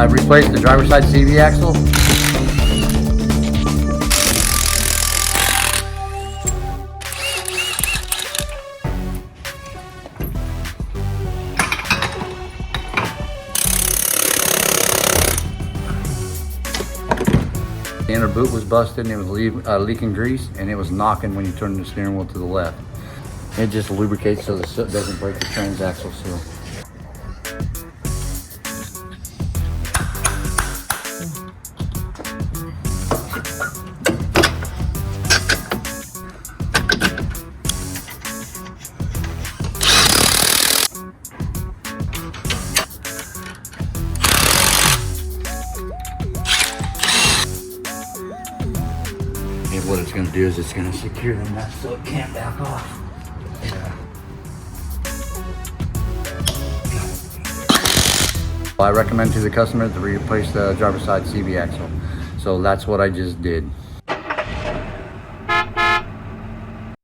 I replaced the driver's side CV axle. The inner boot was busted and it was leaking grease, and it was knocking when you turn the steering wheel to the left. It just lubricates so the soot doesn't break the transaxle seal. And what it's going to do is it's going to secure the nut so it can't back off. Yeah. I recommend to the customer to replace the driver's side CV axle. So that's what I just did.